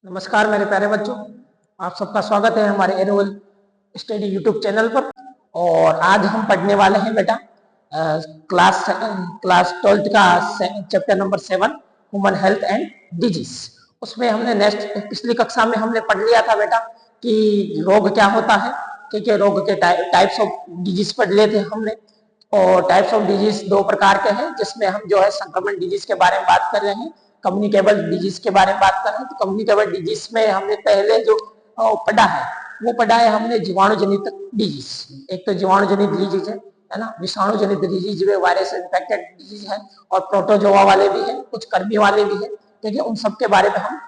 नमस्कार मेरे प्यारे बच्चों, आप सबका स्वागत है हमारे एनुअल स्टडी यूट्यूब चैनल पर। और आज हम पढ़ने वाले हैं बेटा क्लास 12th का chapter number 7 human health and disease. उसमें हमने नेक्स्ट पिछली कक्षा में हमने पढ़ लिया था बेटा कि रोग क्या होता है। ठीक है, रोग के टाइप्स ऑफ डिजीज पढ़ लिए थे हमने। और टाइप्स ऑफ डिजीज दो प्रकार के हैं, जिसमें हम जो है संक्रमण डिजीज के बारे में बात कर रहे हैं, कम्युनिकेबल डिजीज के बारे में बात कर रहे हैं। तो कम्युनिकेबल डिजीज में हमने पहले जो पढ़ा है वो पढ़ा है हमने जीवाणु जनित डिजीज। एक तो जीवाणु जनित डिजीज है ना, विषाणु जनित डिजीज वे वायरस इन्फेक्टेड डिजीज है, और प्रोटोजोआ वाले भी है, कुछ कर्मी वाले भी है। ठीक है, उन सब के बारे में हम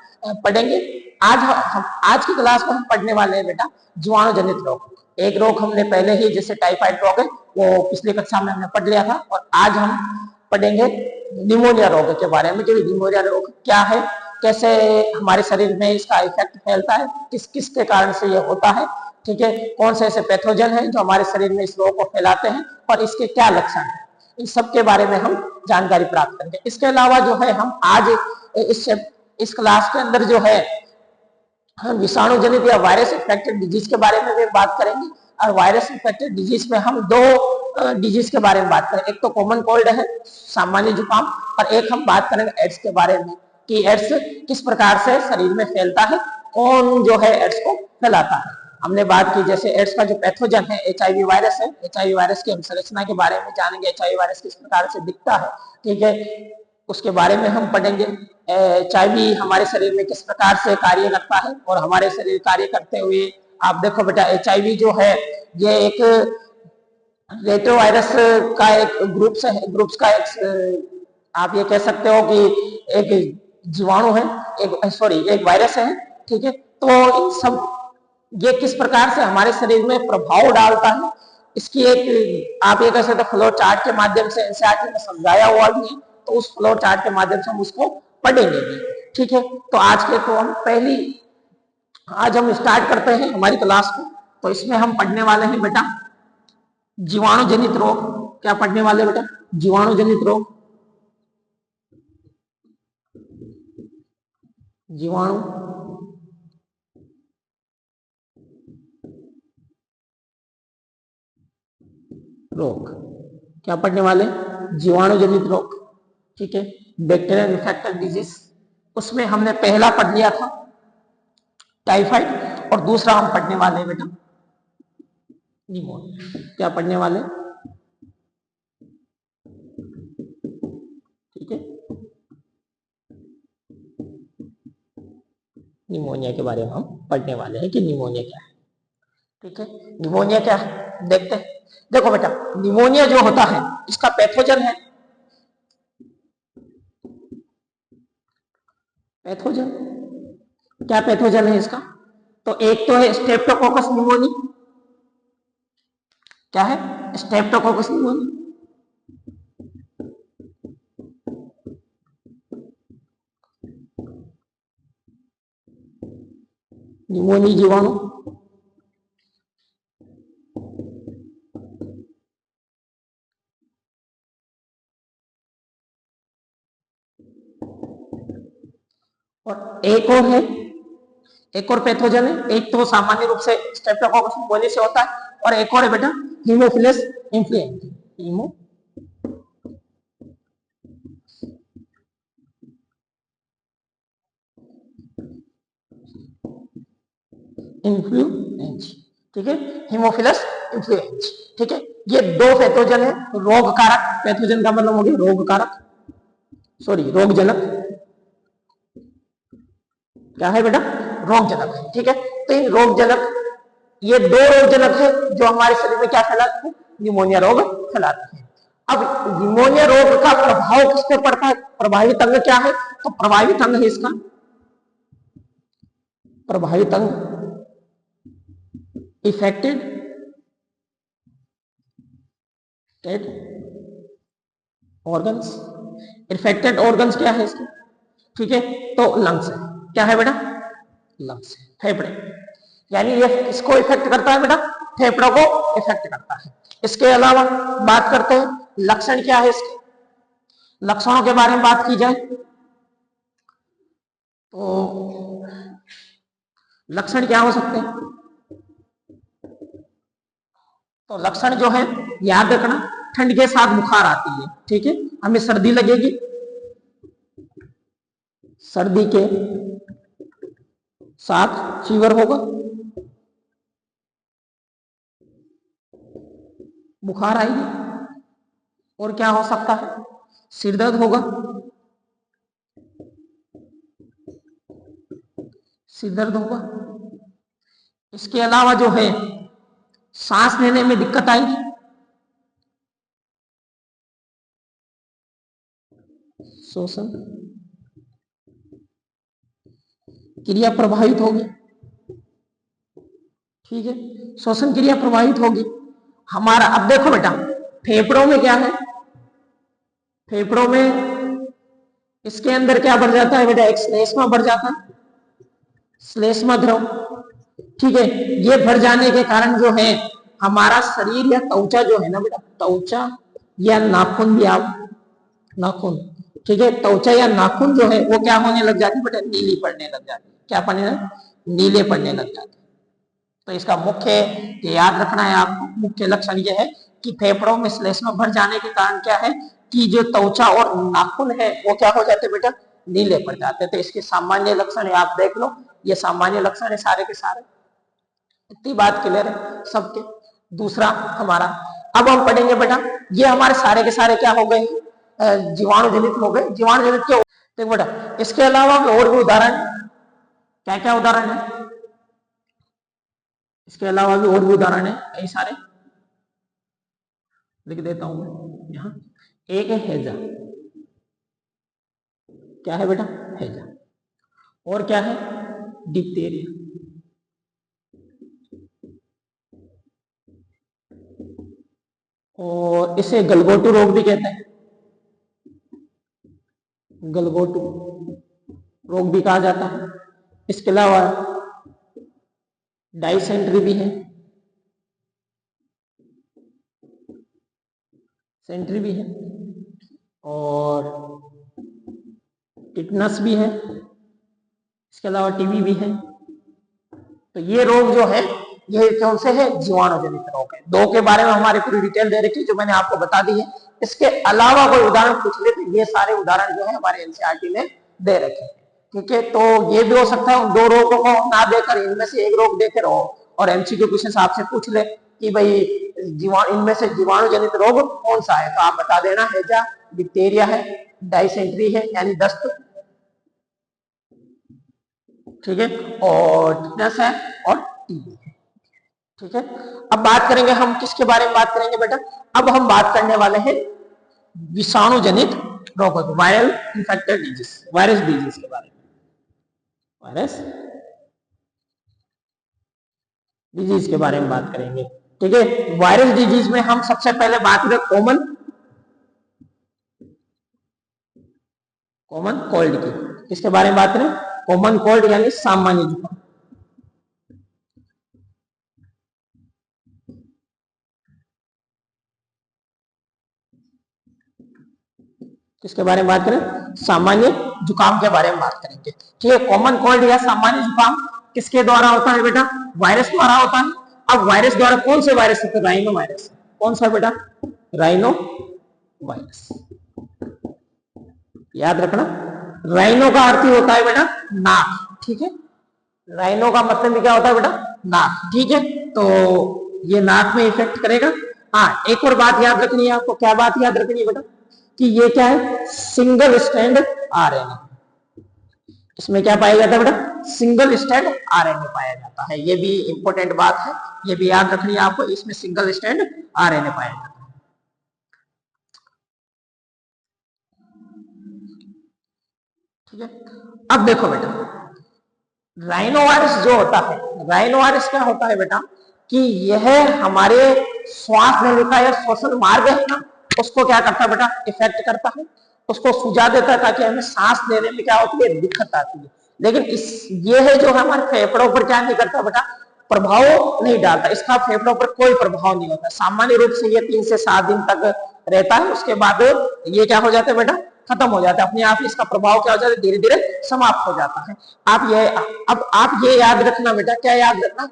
पढ़ेंगे। आज की क्लास में हम पढ़ने वाले हैं बेटा जीवाणु जनित रोग। एक रोग हमने पहले ही, जैसे टाइफाइड रोग है, वो पिछली कक्षा में हमने पढ़ लिया था। और आज हम पढ़ेंगे निमोनिया रोग के बारे में कि निमोनिया रोग क्या है, कैसे हमारे शरीर में इसका इफेक्ट फैलता है, किस किस के कारण से ये होता है। ठीक है, कौन से ऐसे पैथोजन है जो हमारे शरीर में इस रोग को फैलाते हैं और इसके क्या लक्षण है, इन सब के बारे में हम जानकारी प्राप्त करेंगे। इसके अलावा जो है हम आज इस क्लास के अंदर जो है हम विषाणु जनित या वायरस इन्फेक्टेड डिजीज के बारे में भी बात करेंगे। और वायरस इन्फेक्टेड डिजीज में हम दो डिजीज के बारे में बात करेंगे। एक तो कॉमन कोल्ड है, सामान्य जुकाम, और एक हम बात करेंगे एड्स के बारे में कि एड्स किस प्रकार से शरीर में फैलता है, कौन जो है एड्स को फैलाता है। हमने बात की जैसे एड्स का जो पैथोजन है HIV वायरस है, HIV वायरस की हम संरचना के बारे में जानेंगे, HIV वायरस किस प्रकार से दिखता है। ठीक है, उसके बारे में हम पढ़ेंगे। HIV हमारे शरीर में किस प्रकार से कार्य करता है, और हमारे शरीर कार्य करते हुए आप देखो बेटा HIV जो है ये एक रेट्रोवायरस का एक ग्रुप्स का एक आप ये कह सकते हो कि एक जीवाणु है, एक वायरस है। ठीक है, तो इन सब ये किस प्रकार से हमारे शरीर में प्रभाव डालता है, इसकी एक आप ये कह सकते हो फ्लो चार्ट के माध्यम से एनसीईआरटी में समझाया हुआ भी है, तो उस फ्लो चार्ट के माध्यम से हम उसको पढ़ेंगे भी। ठीक है, तो आज हम स्टार्ट करते हैं हमारी क्लास को। तो इसमें हम पढ़ने वाले हैं बेटा जीवाणु जनित रोग। क्या पढ़ने वाले बेटा? जीवाणु जनित रोग। जीवाणु रोग क्या पढ़ने वाले? जीवाणु जनित रोग। ठीक है, बैक्टीरियल इन्फेक्टेड डिजीज। उसमें हमने पहला पढ़ लिया था टाइफाइड, और दूसरा हम पढ़ने वाले हैं बेटा निमोनिया। क्या पढ़ने वाले? ठीक है, निमोनिया के बारे में हम पढ़ने वाले हैं कि निमोनिया क्या है। ठीक है, निमोनिया क्या है देखते हैं। देखो बेटा, निमोनिया जो होता है इसका पैथोजन है, पैथोजन क्या पैथोजन है इसका? तो एक तो है स्ट्रेप्टोकोकस निमोनी। क्या है? Streptococcus pneumoniae. निमोनी जीवाणु और एक और पैथोजन है। एक तो सामान्य रूप से स्ट्रेप्टोकोकस निमोनी से होता है, और एक और है बेटा हीमोफिलस इन्फ्लुएंजा। इन्फ्लुएंजा। ठीक है, हीमोफिलस इन्फ्लुएंजा। ठीक है, ये दो पैथोजन है रोग कारक। पैथोजन का मतलब हो गया रोग कारक, रोगजनक। क्या है बेटा? रोगजनक है। ठीक है, तो इन रोगजनक, ये दो रोगजनक है जो हमारे शरीर में क्या फैलाते हैं? निमोनिया रोग फैलाते हैं। अब निमोनिया रोग का प्रभाव किस पे पड़ता है? प्रभावित अंग क्या है? तो प्रभावित अंग है इसका प्रभावित अंग इफेक्टेड ऑर्गन्स। इन्फेक्टेड ऑर्गन्स क्या है इसके? ठीक है, तो लंग्स है। क्या है बेटा? लंग्स है, फेफड़े। यानी ये किसको इफेक्ट करता है बेटा? फेफड़ों को इफेक्ट करता है। इसके अलावा बात करते हैं लक्षण क्या है इसके। लक्षणों के बारे में बात की जाए तो लक्षण क्या हो सकते हैं? तो लक्षण जो है याद रखना, ठंड के साथ बुखार आती है, ठीक है, हमें सर्दी लगेगी, सर्दी के साथ फीवर होगा, बुखार आएगी, और क्या हो सकता है? सिर दर्द होगा, सिर दर्द होगा। इसके अलावा जो है सांस लेने में दिक्कत आएगी, श्वसन क्रिया प्रभावित होगी, ठीक है, श्वसन क्रिया प्रभावित होगी हमारा। अब देखो बेटा, फेफड़ों में क्या है? फेफड़ों में इसके अंदर क्या बढ़ जाता है बेटा? एक श्लेष्मा बढ़ जाता है, श्लेष्मा द्रव, ठीक है। ये भर जाने के कारण जो है हमारा शरीर या त्वचा जो है ना बेटा, त्वचा या नाखून भी आप, नाखून, ठीक है, त्वचा या नाखून जो है वो क्या होने लग जाती है बेटा? नीली पड़ने लग जाती है। क्या पड़ने लग? नीले पड़ने लग जाते। तो इसका मुख्य याद रखना है आपको, मुख्य लक्षण यह है कि फेफड़ों में श्लेष्मा भर जाने के कारण क्या है कि जो त्वचा और नाखून है वो क्या हो जाते बेटा? नीले पड़ जाते। तो इसके सामान्य लक्षण है, आप देख लो, ये सामान्य लक्षण है सारे के सारे। इतनी बात क्लियर है सबके। दूसरा हमारा, अब हम पढ़ेंगे बेटा, ये हमारे सारे के सारे क्या हो गए? जीवाणु जनित हो गए। जीवाणु जनित क्या? देखो बेटा, इसके अलावा और भी उदाहरण, क्या क्या उदाहरण है? इसके अलावा भी और भी उदाहरण है कई सारे, लिख देता हूं मैं यहां। एक है हैजा, क्या है बेटा? हैजा। और क्या है? डिप्थीरिया। और इसे गलगोटू रोग भी कहते हैं, गलगोटू रोग भी कहा जाता है। इसके अलावा डाइसेंट्री भी है, सेंट्री भी है, और टिटनस भी है, इसके अलावा टीबी भी है। तो ये रोग जो है ये कौन से है? जीवाणु जनित रोग है। दो के बारे में हमारी पूरी डिटेल दे रखी है जो मैंने आपको बता दी है। इसके अलावा कोई उदाहरण पूछ ले तो ये सारे उदाहरण जो है हमारे एनसीईआरटी में दे रखे हैं, ठीक है। तो ये भी हो सकता है उन दो रोगों को ना देकर इनमें से एक रोग देखे रहो और एमसीक्यू क्वेश्चन आपसे पूछ ले कि भाई इनमें से जीवाणु जनित रोग कौन सा है, तो आप बता देना हैजा, डिप्थीरिया है, डाइसेंट्री है यानी दस्त, ठीक है, और टिटनस है, और टीबी है, ठीक है। अब बात करेंगे हम किसके बारे में बात करेंगे बेटा? अब हम बात करने वाले हैं विषाणु जनित रोगों, viral infected disease, virus disease के बारे में, वायरस डिजीज के बारे में बात करेंगे, ठीक है। वायरस डिजीज में हम सबसे पहले बात करें कॉमन कोल्ड की। किसके बारे में बात करें? कॉमन कोल्ड यानी सामान्य जुकाम। किसके बारे में बात करें? सामान्य जुकाम के बारे में बात करेंगे, ठीक है। कॉमन कोल्ड या सामान्य जुकाम किसके द्वारा होता है बेटा? वायरस द्वारा होता है। अब वायरस द्वारा कौन से वायरस होते हैं? Rhino virus. कौन सा बेटा? राइनो वायरस, याद रखना। राइनो का अर्थ होता है बेटा नाक, ठीक है। राइनो का मतलब क्या होता है बेटा? नाक, ठीक है। तो ये नाक में इफेक्ट करेगा। हाँ, एक और बात याद रखनी है आपको। क्या बात याद रखनी है बेटा? कि ये क्या है? Single stand RNA. इसमें क्या पाया जाता है बेटा? सिंगल स्टैंड आरएनए पाया जाता है। ये भी इंपॉर्टेंट बात है, ये भी याद रखनी है आपको। इसमें सिंगल स्टैंड आरएनए पाया जाता है, ठीक है। अब देखो बेटा, राइनो वायरस जो होता है, राइनो वायरस क्या होता है बेटा? कि यह हमारे श्वास लेने का या श्वसन मार्ग है ना, उसको क्या करता है बेटा? इफेक्ट करता है, उसको सुझा देता है, ताकि हमें सांस लेने में क्या होती है? दिक्कत आती है। लेकिन ये है जो हमारे फेफड़ों पर क्या नहीं करता बेटा? प्रभाव नहीं डालता। इसका फेफड़ों पर कोई प्रभाव नहीं होता। सामान्य रूप से ये 3 से 7 दिन तक रहता है, उसके बाद ये क्या हो जाता है बेटा? खत्म हो जाता है, अपने आप इसका प्रभाव क्या हो जाता है, धीरे धीरे समाप्त हो जाता है। आप ये याद रखना बेटा, क्या याद रखना,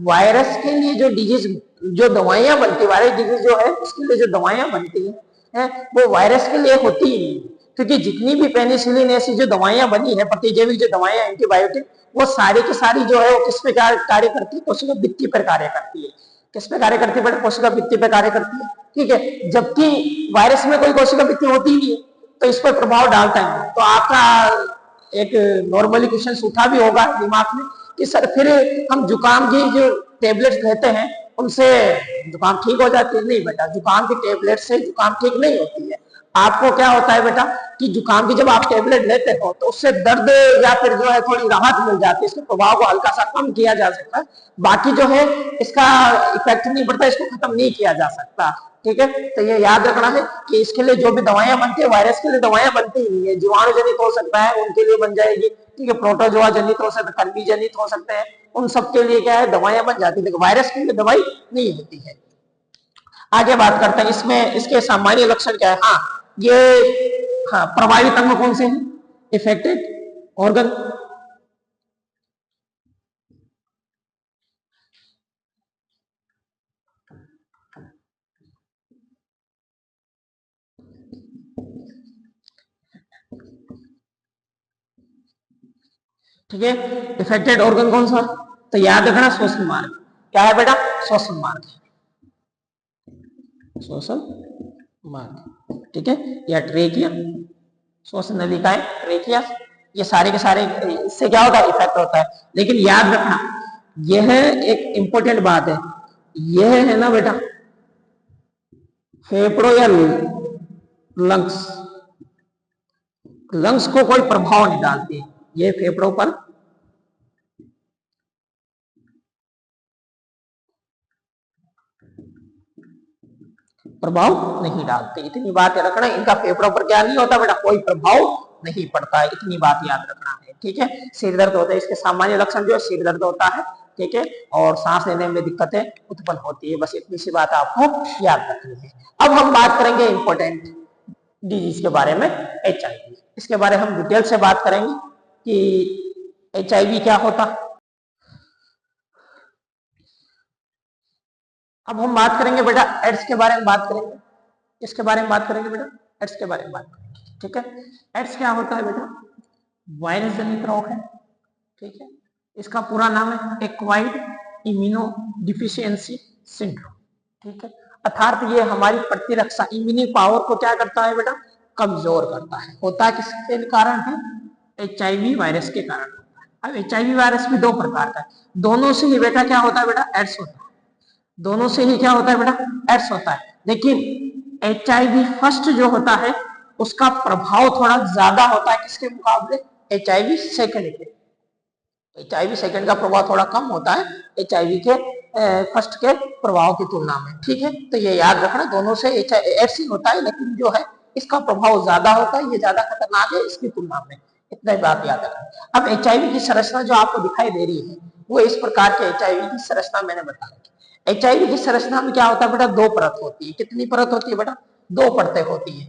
वायरस के लिए जो डिजीज, जो दवाइयां बनती है, वायरस डिजीज जो है उसके लिए जो दवाइयां बनती है वो वायरस के लिए होती ही नहीं, क्योंकि जितनी भी पेनिसिलिन ऐसी जो दवाइयां बनी है, प्रतिजैविक जो दवाइयां, एंटीबायोटिक, वो सारी की सारी जो है वो किस पे कार्य करती है, कोशिका भित्ति पर कार्य करती है। किस पे कार्य करती है बेटा, कोशिका भित्ति पे कार्य करती है, ठीक है। जबकि वायरस में कोई कोशिका भित्ति होती ही नहीं है, तो इस पर प्रभाव डालता है। तो आपका एक नॉर्मली क्वेश्चन उठा भी होगा दिमाग में कि सर फिर हम जुकाम की जो टेबलेट्स लेते हैं उनसे जुकाम ठीक हो जाती है? नहीं बेटा, जुकाम की टेबलेट से जुकाम ठीक नहीं होती है। आपको क्या होता है बेटा कि जुकाम की जब आप टेबलेट लेते हो तो उससे दर्द या फिर जो है थोड़ी राहत मिल जाती है, इसके प्रभाव को हल्का सा कम किया जा सकता है, बाकी जो है इसका इफेक्ट नहीं पड़ता, इसको खत्म नहीं किया जा सकता, ठीक है। तो ये याद रखना है कि इसके लिए जो भी दवाइयां बनती है, वायरस के लिए दवाइयां बनती ही नहीं है, जीवाणु जनित हो सकता है उनके लिए बन जाएगी, ठीक है, प्रोटोजोआ जनित हो सकता है, कर्मी जनित हो सकते हैं, उन सब के लिए क्या है दवाइयां बन जाती है, लेकिन वायरस के लिए दवाई नहीं होती है। आगे बात करते हैं इसमें इसके सामान्य लक्षण क्या है। प्रभावित अंग कौन से हैं, इफेक्टेड ऑर्गन, ठीक है। इफेक्टेड ऑर्गन कौन सा, तो याद रखना श्वसन मार्ग, क्या है बेटा, श्वसन मार्ग, श्वसन मार्ग, ठीक है, या ट्रेकिया, श्वसन नलिकाएं, ट्रेकिया, ये सारे के सारे इससे क्या होता है, इफेक्ट होता है। लेकिन याद रखना यह एक इंपॉर्टेंट बात है, यह है ना बेटा फेफड़ों या लंग्स, लंग्स को कोई प्रभाव नहीं डालती, ये फेफड़ों पर प्रभाव नहीं डालते, इतनी बात याद रखना। इनका फेफड़ों पर क्या नहीं होता बेटा, कोई प्रभाव नहीं पड़ता है, इतनी बात याद रखना है, ठीक है। सिर दर्द होता है, इसके सामान्य लक्षण जो है सिर दर्द होता है, ठीक है, और सांस लेने में दिक्कतें उत्पन्न होती है, बस इतनी सी बात आपको याद रखनी है। अब हम बात करेंगे इंपॉर्टेंट डिजीज के बारे में, HIV, इसके बारे में हम डिटेल से बात करेंगे कि HIV क्या होता है। अब हम बात करेंगे बेटा एड्स के बारे में बात करेंगे, इसके बारे में बात करेंगे बेटा, एड्स के बारे में बात करेंगे, ठीक है। एड्स क्या होता है बेटा, वायरस जनित रोग है, ठीक है, इसका पूरा नाम है एक्वायर्ड इम्यूनो डिफिशियंसी सिंड्रोम, ठीक है, अर्थात ये हमारी प्रतिरक्षा इम्यूनी पावर को क्या करता है बेटा, कमजोर करता है। होता है किसके कारण है, HIV वायरस के कारण होता है। अब HIV वायरस भी दो प्रकार का है, दोनों से ही बेटा क्या होता है बेटा, एड्स होता है, दोनों से ही क्या होता है बेटा, एड्स होता है। लेकिन HIV फर्स्ट जो होता है उसका प्रभाव थोड़ा ज्यादा होता है किसके मुकाबले, HIV सेकंड के, HIV सेकंड का प्रभाव थोड़ा कम होता है HIV के फर्स्ट के प्रभाव की तुलना में, ठीक है। तो ये याद रखना, दोनों से एड्स ही होता है, लेकिन जो है इसका प्रभाव ज्यादा होता है, ये ज्यादा खतरनाक है इसकी तुलना में, इतना ही बात याद रखना। अब HIV की संरचना जो आपको दिखाई दे रही है वो इस प्रकार के HIV की संरचना मैंने बताया। HIV की संरचना में क्या होता है बेटा, दो परत होती है, कितनी परत होती है बेटा, दो परतें होती है,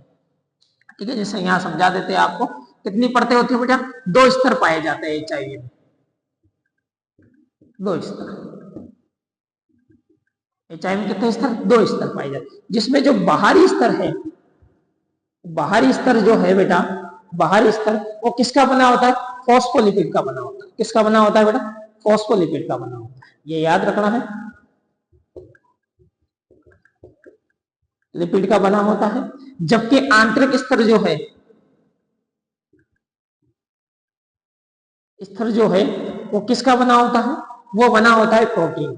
ठीक है। जैसे यहाँ समझा देते हैं आपको, कितनी परतें होती है बेटा, दो स्तर पाए जाते हैं HIV में, दो स्तर, HIV में कितने स्तर, दो स्तर पाए जाते हैं, जिसमें जो बाहरी स्तर है, बाहरी स्तर जो है बेटा, बाहरी स्तर वो किसका बना होता है, फॉस्फोलिपिड का बना होता है, किसका बना होता है बेटा, फॉस्फोलिपिड का बना होता है, ये याद रखना है, लिपिड का बना होता है। जबकि आंतरिक स्तर जो है, स्तर जो है वो किसका बना होता है, वो बना होता है प्रोटीन,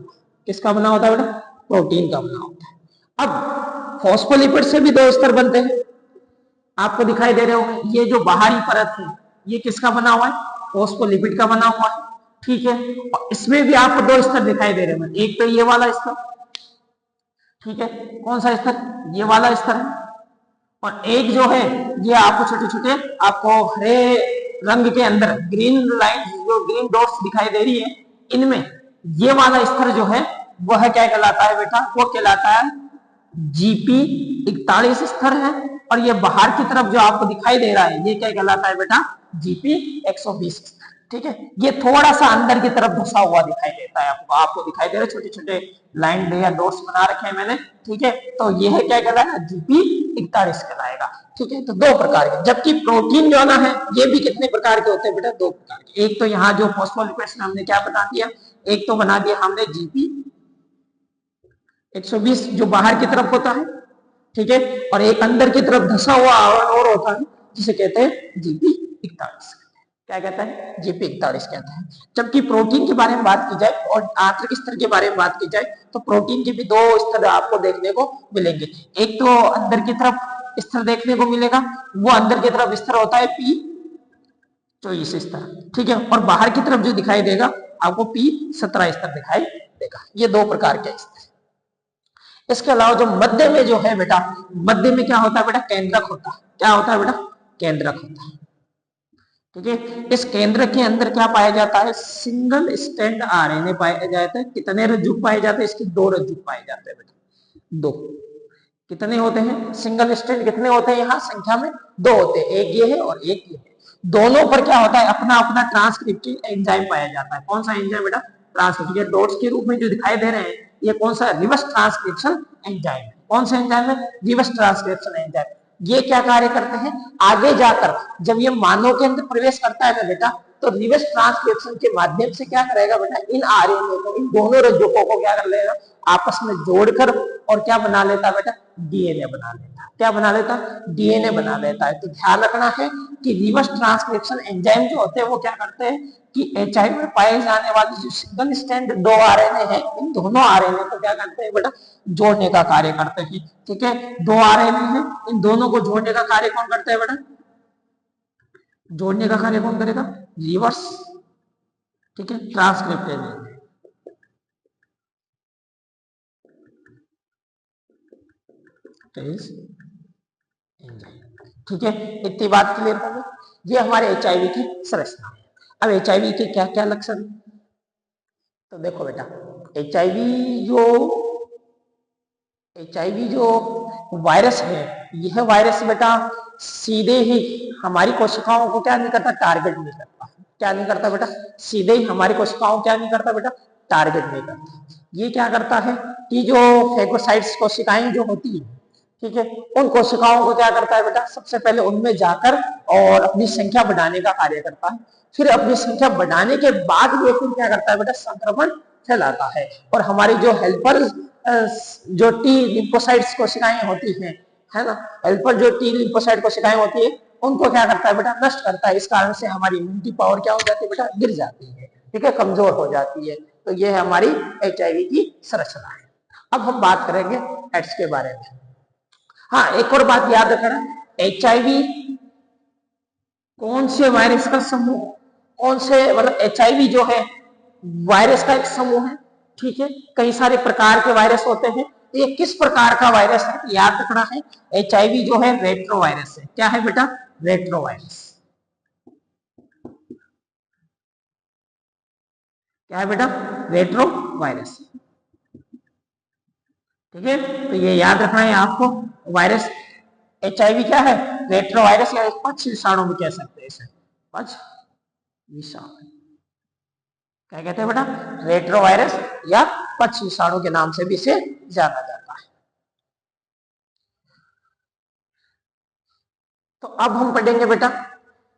किसका बना होता है बेटा, प्रोटीन का बना होता है। अब फॉस्फोलिपिड से भी दो स्तर बनते हैं, आपको दिखाई दे रहे होंगे, ये जो बाहरी परत है ये किसका बना हुआ है, फॉस्फोलिपिड का बना हुआ है, ठीक है। और इसमें भी आपको दो स्तर दिखाई दे रहे हैं, एक तो ये वाला स्तर, ठीक है, कौन सा स्तर, ये वाला स्तर है, और एक जो है ये आपको छोटे छोटे आपको हरे रंग के अंदर ग्रीन लाइन, जो ग्रीन डॉट्स दिखाई दे रही है, इनमें ये वाला स्तर जो है वह क्या कहलाता है बेटा, वो कहलाता है जीपी 41 स्तर है, और ये बाहर की तरफ जो आपको दिखाई दे रहा है ये क्या कहलाता है बेटा, जीपी 120 स्तर। ठीक है, ये थोड़ा सा अंदर की तरफ घुसा हुआ दिखाई देता है आपको दिखाई दे रहा है, छोटे छोटे लाइन या डॉट्स बना रखे हैं मैंने। ठीक है, तो ये है क्या कहलाएगा, जीपी 41 कहलाएगा। ठीक है, तो दो प्रकार के, जबकि प्रोटीन जो ना है ये भी कितने प्रकार के होते हैं बेटा, दो प्रकार के। एक तो यहाँ जो फॉस्फोलिपिड्स में हमने क्या बना दिया, एक तो बना दिया हमने जीपी 120 जो बाहर की तरफ होता है। ठीक है, और एक अंदर की तरफ धसा हुआ और होता है जिसे कहते हैं जीपी 41। क्या कहता है, जीपी 41 कहता है। जबकि प्रोटीन के बारे में बात की जाए और आंतरिक स्तर के बारे में बात की जाए तो प्रोटीन के भी दो स्तर आपको देखने को मिलेंगे। एक तो अंदर की तरफ स्तर देखने को मिलेगा, वो अंदर की तरफ स्तर होता है P24 स्तर। ठीक है, और बाहर की तरफ जो दिखाई देगा आपको P17 स्तर दिखाई देगा। ये दो प्रकार के स्तर। इसके अलावा जो मध्य में जो है बेटा, मध्य में क्या होता है बेटा, केंद्रक होता है। क्या होता है बेटा, केंद्रक होता है। ठीक है, इस केंद्र के अंदर क्या पाया जाता है, सिंगल स्टैंड आरएनए पाया जाता है। कितने रज्जु पाए जाते हैं, इसके दो रज्जु पाए जाते हैं बेटा, दो। कितने होते हैं, सिंगल स्टैंड कितने होते हैं, यहाँ संख्या में दो होते हैं, एक ये है और एक ये है। दोनों पर क्या होता है, अपना अपना ट्रांसक्रिप्टिव एंजाइम पाया जाता है। कौन सा एंजाइम बेटा, ट्रांसक्रिप्टिव। डॉट्स के रूप में जो दिखाई दे रहे हैं ये कौन सा, रिवर्स ट्रांसक्रिप्शन एंजाइम। कौन सा एंजाइम है, रिवर्स ट्रांसक्रिप्शन एंजाइम। ये क्या कार्य करते हैं, आगे जाकर जब ये मानव के अंदर प्रवेश करता है ना बेटा, तो रिवर्स ट्रांसक्रिप्शन के माध्यम से क्या करेगा बेटा, इन आरएनए को, इन दोनों रज्जुकों को क्या कर लेगा, आपस में जोड़कर और क्या बना लेता है बेटा, डीएनए बना लेता है। क्या बना लेता है, डीएनए बना लेता है। तो ध्यान रखना है कि रिवर्स ट्रांसक्रिप्शन एंजाइम जो होते हैं वो क्या करते हैं कि एचआईवी में पाए जाने वाले जो सिंगल स्टैंड दो आरएनए हैं, इन दोनों आरएनए को क्या करते हैं बेटा, जोड़ने का कार्य करते हैं। ठीक है, दो आरएनए हैं, इन दोनों को जोड़ने का कार्य कौन करता है बेटा, जोड़ने का कार्य कौन करेगा, रिवर्स। ठीक है, ट्रांसक्रिप्टेज। ठीक है, इतनी बात क्लियर हो गई। ये हमारे एचआईवी की संरचना है। अब एचआईवी के क्या क्या लक्षण, तो देखो बेटा, एचआईवी जो वायरस है, यह वायरस बेटा सीधे ही हमारी कोशिकाओं को क्या नहीं करता, टारगेट नहीं करता। क्या नहीं करता बेटा, सीधे ही हमारी कोशिकाओं क्या नहीं करता बेटा, टारगेट नहीं करता। ये क्या करता है कि जो फेगोसाइट्स कोशिकाएं जो होती है, ठीक है, उन कोशिकाओं को क्या करता है बेटा, सबसे पहले उनमें जाकर और अपनी संख्या बढ़ाने का कार्य करता है। फिर अपनी संख्या बढ़ाने के बाद वो फिर क्या करता है बेटा, संक्रमण फैलाता है। और हमारी जो हेल्पर जो टी लिम्फोसाइट्स कोशिकाएं होती हैं, है ना, हेल्पर जो टी लिम्फोसाइट कोशिकाएं होती है उनको क्या करता है बेटा, नष्ट करता है। इस कारण से हमारी इम्यूनिटी पावर क्या हो जाती है बेटा, गिर जाती है। ठीक है, कमजोर हो जाती है। तो ये है हमारी एचआईवी की संरचना है। अब हम बात करेंगे एड्स के बारे में। हाँ, एक और बात याद रखना, एचआईवी कौन से वायरस का समूह, कौन से मतलब एचआईवी जो है वायरस का एक समूह है। ठीक है, कई सारे प्रकार के वायरस होते हैं, तो ये किस प्रकार का वायरस है याद रखना है। एचआईवी जो है रेट्रो वायरस है। क्या है बेटा, रेट्रो वायरस। क्या है बेटा, रेट्रो वायरस। ठीक है, तो ये याद रखना है आपको। वायरस एचआईवी क्या है, रेट्रो वायरस या पक्ष विषाणु भी कह सकते हैं इसे, पक्ष विषाणु। क्या कहते हैं बेटा, रेट्रो वायरस या पक्ष विषाणु के नाम से भी इसे जाना जाता है। तो अब हम पढ़ेंगे बेटा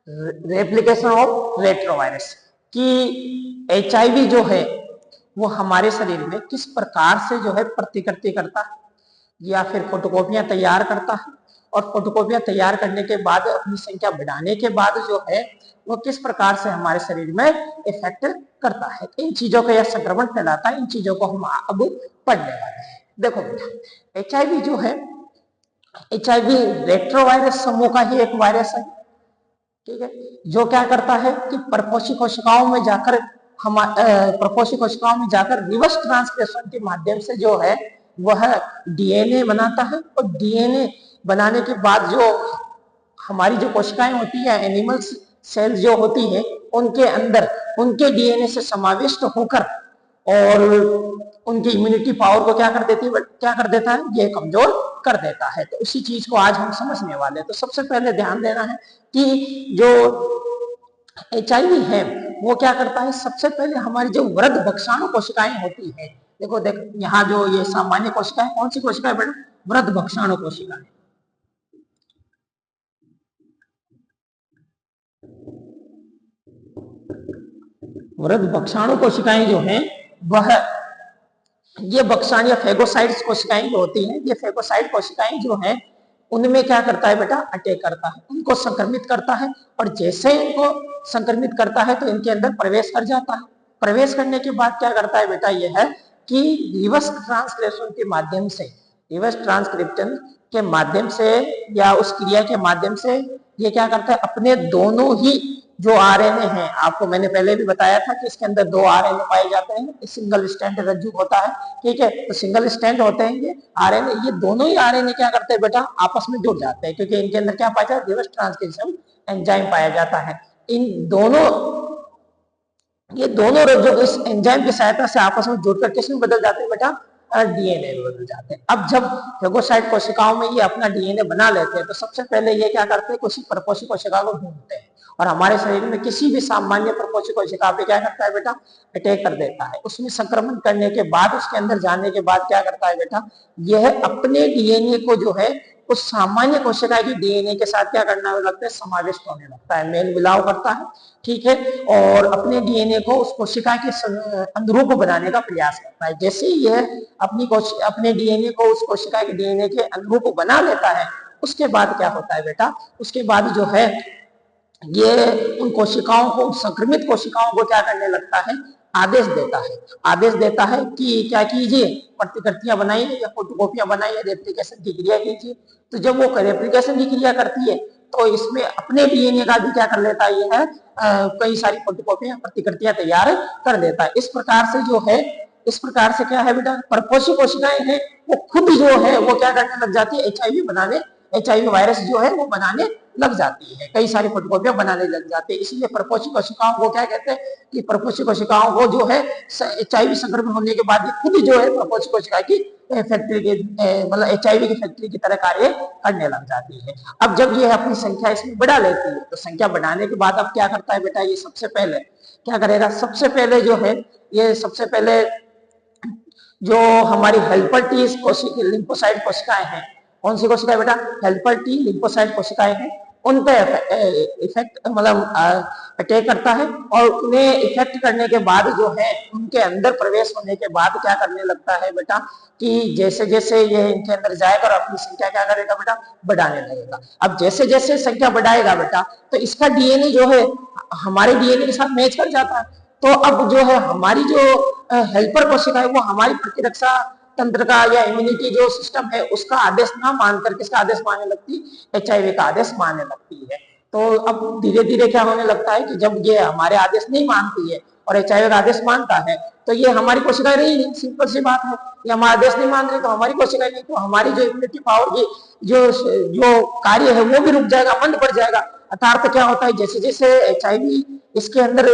रेप्लिकेशन ऑफ रेट्रो वायरस कि एचआईवी जो है वो हमारे शरीर में किस प्रकार से जो है प्रतिकृति करता है या फिर फोटोकॉपियां तैयार करता है, और फोटोकॉपियां तैयार करने के बाद अपनी संख्या बढ़ाने के बाद जो है वो किस प्रकार से हमारे शरीर में इफेक्ट करता है। इन चीजों का यह संक्रमण फैलाता है, इन चीजों को हम अब पढ़ने वाले हैं। देखो बेटा, एचआईवी जो है, एचआईवी रेट्रोवायरस समूह का ही एक वायरस है। ठीक है, जो क्या करता है कि परपोषी कोशिकाओं में जाकर परपोषी कोशिकाओं में जाकर रिवर्स ट्रांसक्रिप्शन के माध्यम से जो है वह डीएनए बनाता है, और डीएनए बनाने के बाद जो हमारी जो कोशिकाएं होती है, एनिमल सेल्स जो होती है, उनके अंदर उनके डीएनए से समाविष्ट होकर और उनकी इम्यूनिटी पावर को क्या कर देता है, ये कमजोर कर देता है। तो उसी चीज को आज हम समझने वाले हैं। तो सबसे पहले ध्यान देना है कि जो HIV है वो क्या करता है, सबसे पहले हमारी जो वृद्ध भक्षाणु कोशिकाएं होती है, देख यहाँ जो ये सामान्य कोशिकाएं, कौन सी कोशिकाएं बेटा, वृद्ध भक्षाणु कोशिकाएं। वृद्ध भक्षाणु कोशिकाएं जो हैं वह ये भक्षाणु या फेगोसाइट्स कोशिकाएं जो होती हैं, ये फेगोसाइट कोशिकाएं जो हैं उनमें क्या करता है बेटा, अटैक करता है, उनको संक्रमित करता है। और जैसे इनको संक्रमित करता है तो इनके अंदर प्रवेश कर जाता है। प्रवेश करने के बाद क्या करता है बेटा, यह है कि रिवर्स ट्रांसक्रिप्शन के माध्यम से, रिवर्स ट्रांसक्रिप्शन के माध्यम से या उस क्रिया के माध्यम से ये क्या करता है, अपने दोनों ही जो आरएनए हैं, आपको मैंने पहले भी बताया था कि इसके अंदर 2 आरएनए पाए जाते हैं, सिंगल स्ट्रैंड रज्जु होता है, ठीक है। तो सिंगल स्ट्रैंड होते हैं ये आरएनए, ये दोनों ही आरएनए क्या करते हैं बेटा, आपस में जुड़ जाते हैं, क्योंकि इनके अंदर क्या पाया जाता है, रिवर्स ट्रांसक्रिप्शन एंजाइम पाया जाता है। ये दोनों रज्जु इस एंजाइम की सहायता से आपस में जुड़कर किसमें बदल जाते हैं बेटा, डीएनए में बदल जाते हैं। अब जब फेगोसाइट कोशिकाओं में ये अपना डीएनए बना लेते हैं तो सबसे पहले ये क्या करते हैं, किसी परपोषी कोशिका को ढूंढते हैं और हमारे शरीर में किसी भी सामान्य परपोषी कोशिका पे क्या करता है बेटा, अटैक कर देता है। उसमें संक्रमण करने के बाद, उसके अंदर जाने के बाद क्या करता है बेटा, यह अपने डीएनए को जो है उस सामान्य कोशिका की डीएनए के साथ क्या करना लगता है, समाविष्ट होने लगता है, मेल मिलाव करता है, ठीक है। और अपने डीएनए को उस कोशिका के अनुरूप बनाने का प्रयास करता है। जैसे ही यह अपने डीएनए को उस कोशिका के डीएनए के अनुरूप बना लेता है, उसके बाद क्या होता है बेटा, उसके बाद जो है ये उन कोशिकाओं को, संक्रमित कोशिकाओं को क्या करने लगता है, आदेश देता है कि क्या कीजिए, प्रतिकृतियां बनाइए या फोटोकॉपियां बनाइए, रेप्लिकेशन की क्रिया कीजिए। तो जब वो रेप्लिकेशन की क्रिया करती है तो इसमें अपने डीएनए का भी क्या कर लेता है, ये है कई सारी फोटोकॉपियां, प्रतिकृतियां तैयार कर लेता है। इस प्रकार से क्या है बेटा, परपोषी कोशिकाएं हैं वो खुद जो है वो क्या करने लग जाती है, HIV वायरस जो है वो बनाने लग जाती है, कई सारी फोटोकॉपियां बनाने लग जाते हैं। इसीलिए परपोषी कोशिकाओं को क्या कहते हैं कि परपोषी कोशिकाओं को जो है HIV संक्रमण होने के बाद खुद जो है परपोषी कोशिका की फैक्ट्री के, मतलब HIV की फैक्ट्री की तरह कार्य करने लग जाती है। अब जब ये अपनी संख्या इसमें बढ़ा लेती है तो संख्या बढ़ाने के बाद अब क्या करता है बेटा, ये सबसे पहले क्या करेगा, सबसे पहले जो है ये सबसे पहले जो हमारी हेल्पर टी लिम्फोसाइट कोशिकाएं हैं, कौन सी कोशिकाएं बेटा, हेल्पर टी लिम्फोसाइट कोशिकाएं हैं, उन पे इफेक्ट मतलब अटैक करता है। और उन्हें इफेक्ट करने के बाद जो है उनके अंदर प्रवेश होने के बाद क्या करने लगता है बेटा, कि जैसे जैसे ये इनके अंदर जाएगा और अपनी संख्या क्या करेगा बेटा, बढ़ाने लगेगा। अब जैसे जैसे संख्या बढ़ाएगा बेटा तो इसका डीएनए जो है हमारे डीएनए के साथ मैच कर जाता है। तो अब जो है हमारी जो हेल्पर कोशिका है वो हमारी प्रतिरक्षा तंत्र का या इम्यूनिटी जो सिस्टम है उसका आदेश ना मानकर किसका आदेश मानने लगती है, HIV का आदेश मानने लगती है। तो अब धीरे धीरे क्या होने लगता है कि जब ये हमारे आदेश नहीं मानती है और HIV का आदेश मानता है तो ये हमारी कोशिकाएं रही नहीं, सिंपल सी बात है, ये हमारा आदेश नहीं मान रही तो हमारी कोशिकाएं नहीं, तो हमारी जो इम्यूनिटी पावर की जो कार्य है वो भी रुक जाएगा, मंद पड़ जाएगा। अर्थात क्या होता है, जैसे जैसे HIV इसके अंदर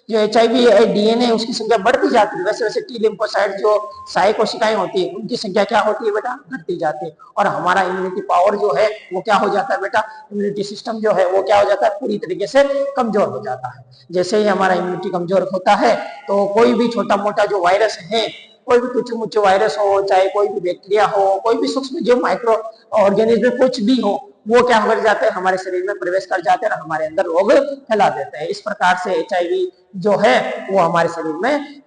जो HIV डीएनए उसकी संख्या बढ़ती जाती है, वैसे वैसे टी लिम्फोसाइट जो सहायक कोशिकाएं होती है उनकी संख्या क्या होती है बेटा, घटती जाती है। और हमारा इम्यूनिटी पावर जो है वो क्या हो जाता है बेटा, इम्यूनिटी सिस्टम जो है वो क्या हो जाता है, पूरी तरीके से कमजोर हो जाता है। जैसे ही हमारा इम्यूनिटी कमजोर होता है तो कोई भी छोटा मोटा जो वायरस है, कोई भी कुछ मुच्छ वायरस हो, चाहे कोई भी बैक्टीरिया हो, कोई भी सूक्ष्म जो माइक्रो ऑर्गेनिज्म कुछ भी हो, वो क्या कर जाते हैं, हमारे शरीर में प्रवेश कर जाते हैं और हमारे अंदर रोग फैला देते हैं। इस प्रकार से HIV जो है वो हमारे शरीर में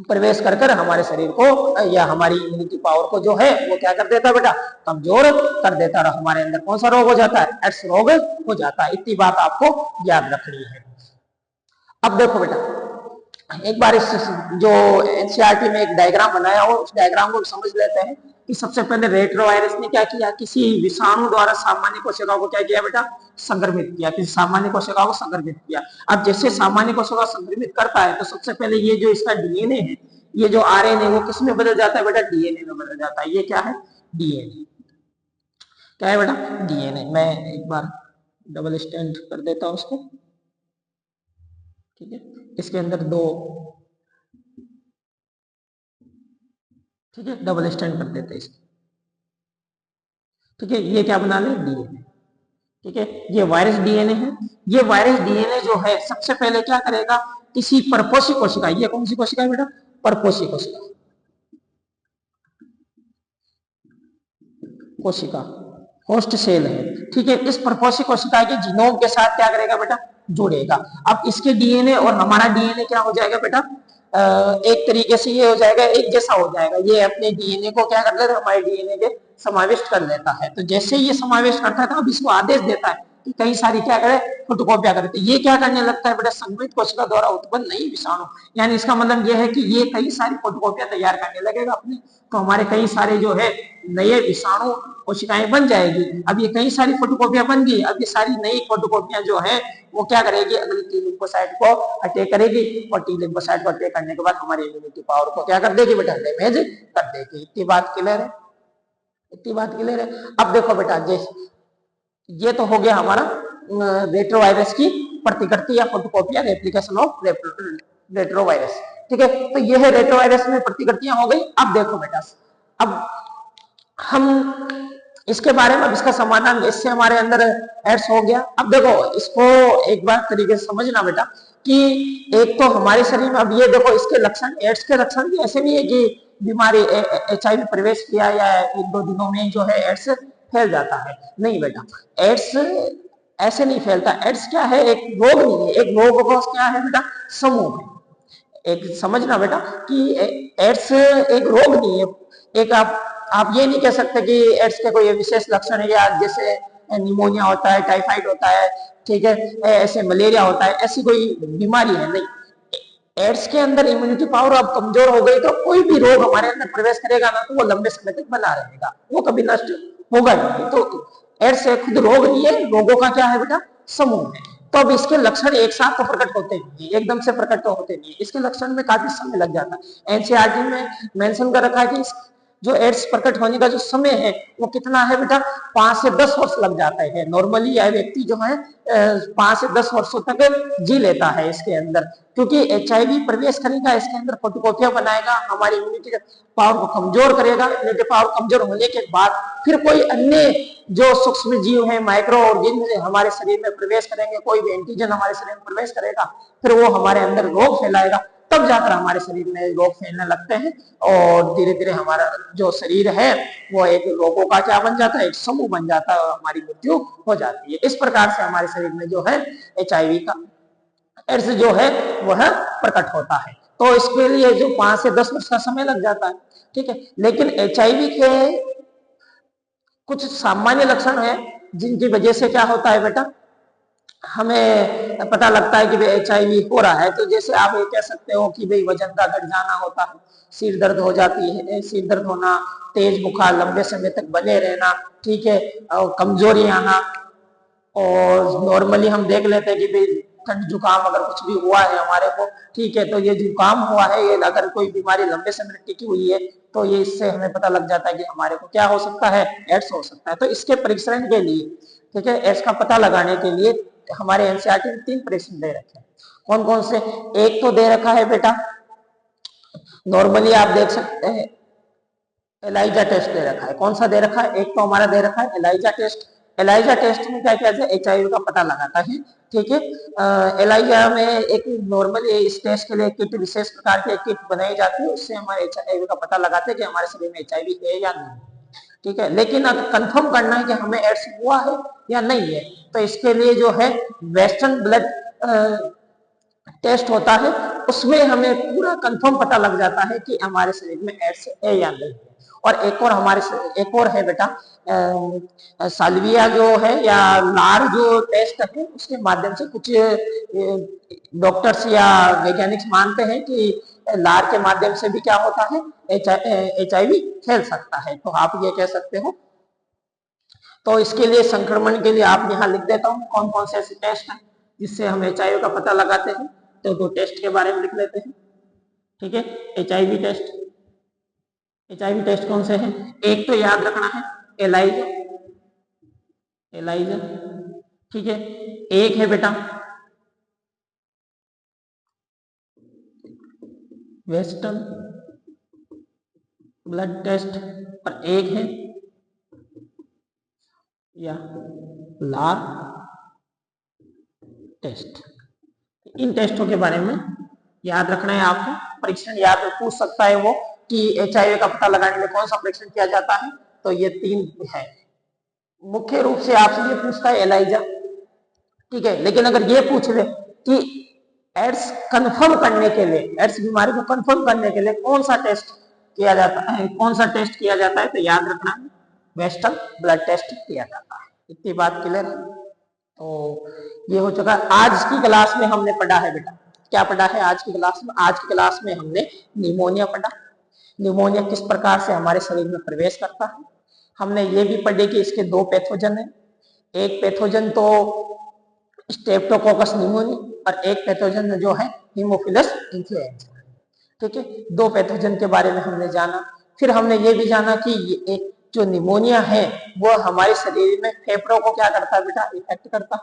प्रवेश कर कर हमारे शरीर को या हमारी इम्यूनिटी पावर को जो है वो क्या कर देता है बेटा, कमजोर कर देता है और हमारे अंदर कौन सा रोग हो जाता है, एड्स रोग हो जाता है। इतनी बात आपको याद रखनी है। अब देखो बेटा, एक बार इस जो एनसीईआरटी में एक डायग्राम बनाया हो उस डायग्राम को समझ लेते हैं कि सबसे पहले रेट्रोवायरस ने क्या किया, किसी विषाणु द्वारा सामान्य कोशिका को क्या किया बेटा, संक्रमित किया, किसी सामान्य कोशिका को संक्रमित किया। अब जैसे सामान्य कोशिका संक्रमित करता है तो सबसे पहले ये जो इसका डीएनए है, ये जो आरएनए वो किस में बदल जाता है बेटा, डीएनए में बदल जाता है। ये क्या है, डीएनए, क्या है बेटा, डीएनए। मैं एक बार डबल स्टैंड कर देता हूं उसको, ठीक है। इसके अंदर 2 ठीक है, डबल स्टैंड कर देते हैं इसको। ठीक है, ये क्या बना ले, डीएनए। ठीक है, ये वायरस डीएनए है। ये वायरस डीएनए जो है सबसे पहले क्या करेगा, किसी परपोषी कोशिका, ये कौन सी कोशिका है बेटा, परपोषी कोशिका, कोशिका होस्ट सेल है। ठीक है, इस परपोषी कोशिका के जीनोम के साथ क्या करेगा बेटा, जुड़ेगा। अब इसके डीएनए और हमारा डीएनए क्या हो जाएगा बेटा, एक तरीके से ये हो जाएगा, एक जैसा हो जाएगा। ये अपने डीएनए को क्या कर लेता है, हमारे डीएनए के समाविष्ट कर लेता है। तो जैसे ये समावेश करता है तो अब इसको आदेश देता है कि कई सारी क्या करे, फोटोकॉपिया करे। तो ये क्या करने लगता है बेटा, संगठित कोशिका द्वारा उत्पन्न नई विषाणु, यानी इसका मतलब ये है कि ये कई सारी फोटोकॉपिया तैयार करने लगेगा अपनी। तो हमारे कई सारे जो है नए विषाणु कोशिकाएं बन जाएगी। अब ये कई सारी फोटोकॉपियां बन गई। अब ये सारी नई फोटोकॉपियां जो है वो क्या करेगी, अगली टी लिम्फोसाइट को अटैक करेगी, और टी लिम्फोसाइट को अटैक करने के बाद हमारी इम्यूनिटी पावर को क्या कर देगी बेटा, डैमेज कर देगी। इतनी बात क्लियर है, इतनी बात क्लियर है। अब देखो बेटा, जैसे ये तो हो गया हमारा रेट्रोवायरस की प्रतिकृति या फोटोकॉपी या रेप्लिकेशन ऑफ रेट्रोवायरस। ठीक है, तो ये है रेट्रोवायरस में प्रतिकृतियां हो गई। अब देखो बेटा, अब हम इसके बारे में, अब इसका समाधान, इससे हमारे अंदर एड्स हो गया। अब देखो इसको एक बार तरीके से समझना बेटा, कि एक तो हमारे शरीर में, अब ये देखो इसके लक्षण, एड्स के लक्षण भी ऐसे नहीं है कि बीमारी HIV प्रवेश किया या एक दो दिनों में जो है एड्स फैल जाता है। नहीं बेटा, एड्स ऐसे नहीं फैलता। एड्स क्या है, एक रोग नहीं है। एक रोग को क्या है बेटा, समूह है। एक समझना बेटा कि एड्स एक रोग नहीं है। एक आप ये नहीं कह सकते कि एड्स के कोई विशेष लक्षण है, या जैसे निमोनिया होता है, टाइफाइड होता है, ठीक है, ऐसे मलेरिया होता है, ऐसी कोई बीमारी है नहीं। एड्स के अंदर इम्यूनिटी पावर अब कमजोर हो गई तो कोई भी रोग हमारे अंदर प्रवेश करेगा ना, तो वो लंबे समय तक बना रहेगा, वो कभी नष्ट होगा नहीं। तो एड्स खुद रोग नहीं है, रोगों का क्या है बेटा, समूह है। तो अब इसके लक्षण एक साथ तो प्रकट होते नहीं, एकदम से प्रकट तो होते नहीं, इसके लक्षण में काफी समय लग जाता है। एनसीईआरटी में मेंशन कर रखा है कि जो एड्स प्रकट होने का जो समय है वो कितना है बेटा, 5 से 10 वर्ष लग जाता है। नॉर्मली यह व्यक्ति जो है 5 से 10 वर्षों तक जी लेता है इसके अंदर, क्योंकि HIV प्रवेश करेगा इसके अंदर, फोटोकॉपिया बनाएगा, हमारी इम्यूनिटी पावर को कमजोर करेगा। इम्यूनिटी पावर कमजोर होने के बाद फिर कोई अन्य जो सूक्ष्म जीव है, माइक्रो ऑर्गेनिज्म हमारे शरीर में प्रवेश करेंगे, कोई भी एंटीजन हमारे शरीर में प्रवेश करेगा, फिर वो हमारे अंदर रोग फैलाएगा। तब जाकर हमारे शरीर में रोग फैलने लगते हैं, और धीरे धीरे हमारा जो शरीर है वो एक रोगों का क्या बन जाता है, एक समूह बन जाता है, और हमारी मृत्यु हो जाती है। इस प्रकार से हमारे शरीर में जो है HIV का एड्स जो है वह प्रकट होता है। तो इसके लिए जो 5 से 10 वर्ष का समय लग जाता है। ठीक है, लेकिन HIV के कुछ सामान्य लक्षण है जिनकी वजह से क्या होता है बेटा, हमें पता लगता है कि भाई HIV हो रहा है। तो जैसे आप ये कह सकते हो कि भाई वजन का घट जाना होता है, सिर दर्द हो जाती है, सिर दर्द होना, तेज बुखार लंबे समय तक बने रहना, ठीक है, और कमजोरी आना। और नॉर्मली हम देख लेते हैं कि भाई ठंड जुकाम अगर कुछ भी हुआ है हमारे को, ठीक है, तो ये जुकाम हुआ है, ये अगर कोई बीमारी लंबे समय तक टिकी हुई है, तो ये इससे हमें पता लग जाता है कि हमारे को क्या हो सकता है, एड्स हो सकता है। तो इसके परीक्षण के लिए, ठीक है, एड्स का पता लगाने के लिए हमारे एनसीईआरटी में 3 परीक्षण दे रखे हैं। कौन कौन से, एक तो दे रखा है बेटा, नॉर्मली आप देख सकते हैं एलाइजा टेस्ट दे रखा है। कौन सा दे रखा है, एक तो हमारा दे रखा है एलाइजा टेस्ट। एलाइजा टेस्ट में क्या किया जाए, HIV का पता लगाता है। ठीक है, एलाइजा में एक नॉर्मली इस टेस्ट के लिए किट, विशेष प्रकार की किट बनाई जाती है, उससे हमारे HIV का पता लगाते हैं कि हमारे शरीर में HIV है या नहीं। ठीक है, लेकिन अब कंफर्म करना है कि हमें एड्स हुआ है या नहीं है, तो इसके लिए जो है वेस्टर्न ब्लड टेस्ट होता है, उसमें हमें पूरा कंफर्म पता लग जाता है कि हमारे शरीर में एड्स है या नहीं है। और एक और है बेटा, साल्विया जो है या लार जो टेस्ट है, उसके माध्यम से कुछ डॉक्टर्स या वैज्ञानिक मानते हैं कि लार के माध्यम से भी क्या होता है, HIV फैल सकता है। तो आप ये कह सकते हो। तो इसके लिए संक्रमण के लिए आप यहाँ लिख देता हूँ कौन कौन से ऐसे टेस्ट हैं जिससे हम HIV का पता लगाते हैं। तो 2 टेस्ट के बारे में लिख लेते हैं। ठीक है, HIV टेस्ट। HIV टेस्ट कौन से हैं, एक तो याद रखना है एलाइजा, एलाइजा, ठीक है। एक है बेटा वेस्टर्न ब्लड टेस्ट पर एक है या लार टेस्ट। इन टेस्टों के बारे में याद रखना है आपको। परीक्षण याद पूछ सकता है वो कि HIV का पता लगाने में कौन सा परीक्षण किया जाता है, तो ये 3 है। मुख्य रूप से आपसे ये पूछता है एलाइजा, ठीक है। लेकिन अगर ये पूछ ले कि एड्स कंफर्म करने के लिए, एड्स बीमारी को कंफर्म करने के लिए कौन सा टेस्ट किया जाता है, कौन सा टेस्ट किया जाता है, तो याद रखना है वेस्टर्न ब्लड टेस्ट किया जाता है। इतनी बात क्लियर है। तो ये हो चुका। आज की क्लास में हमने पढ़ा है बेटा, क्या पढ़ा है आज की क्लास में? आज की क्लास में हमने निमोनिया पढ़ा। निमोनिया किस प्रकार से हमारे शरीर में प्रवेश करता है। हमने ये भी पढ़े कि इसके 2 पैथोजन है। एक पैथोजन तो स्ट्रेप्टोकोकस निमोनिया और एक पैथोजन जो है हीमोफिलस इन्फ्लुएंजा, ठीक है। 2 पैथोजन के बारे में हमने जाना। फिर हमने ये भी जाना कि ये जो निमोनिया है वो हमारे शरीर में फेफड़ों को क्या करता है बेटा, इफेक्ट करता है।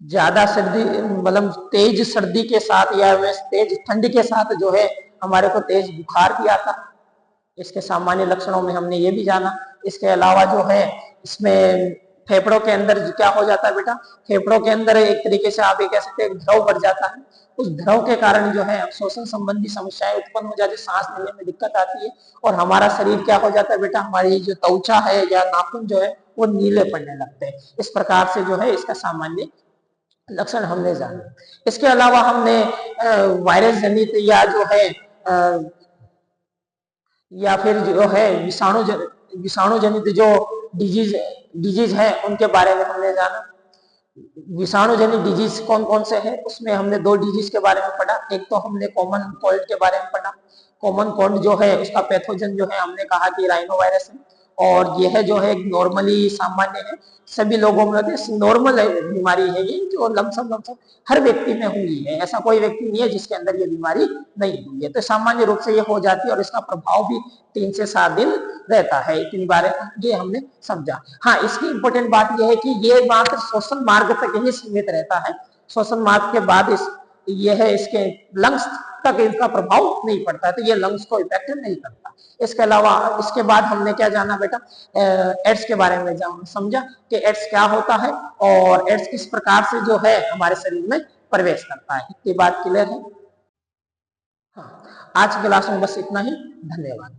ज्यादा सर्दी मतलब तेज सर्दी के साथ या तेज ठंडी के साथ जो है हमारे को तेज बुखार भी आता है। इसके सामान्य लक्षणों में हमने ये भी जाना। इसके अलावा जो है इसमें फेफड़ों के अंदर क्या हो जाता है बेटा, फेफड़ों के अंदर एक तरीके से आप ये कह सकते हैं द्रव बढ़ जाता है। उस द्रव के कारण जो है अवशोषण संबंधी समस्याएं उत्पन्न हो जाती है, सांस लेने में दिक्कत आती है और हमारा शरीर क्या हो जाता है बेटा, हमारी जो त्वचा है या नाखून जो है वो नीले पड़ने लगते हैं। इस प्रकार से जो है इसका सामान्य लक्षण हमने जाने। इसके अलावा हमने वायरस जनित या जो है या फिर जो है विषाणु जनित जो डिजीज है उनके बारे में हमने जाना। विषाणु जनित डिजीज कौन कौन से हैं, उसमें हमने 2 डिजीज के बारे में पढ़ा। एक तो हमने कॉमन कोल्ड के बारे में पढ़ा। कॉमन कोल्ड जो है उसका पैथोजन जो है हमने कहा कि राइनो वायरस है और यह जो है नॉर्मली सामान्य है, सभी लोगों में नॉर्मल बीमारी है ये, जो लमसम हर व्यक्ति में हुई है। ऐसा कोई व्यक्ति नहीं है जिसके अंदर ये बीमारी नहीं हुई है। तो सामान्य रूप से ये हो जाती है और इसका प्रभाव भी 3 से 7 दिन रहता है। इतनी बार ये हमने समझा। हाँ, इसकी इंपॉर्टेंट बात यह है कि ये मात्र श्वसन मार्ग तक ही सीमित रहता है। श्वसन मार्ग के बाद यह है इसके लंग्स तक इसका प्रभाव नहीं पड़ता है, तो ये लंग्स को इफेक्ट नहीं करता। इसके अलावा इसके बाद हमने क्या जाना बेटा, एड्स के बारे में समझा कि एड्स क्या होता है और एड्स किस प्रकार से जो है हमारे शरीर में प्रवेश करता है। इतनी बात क्लियर है। हाँ, आज की क्लास में बस इतना ही। धन्यवाद।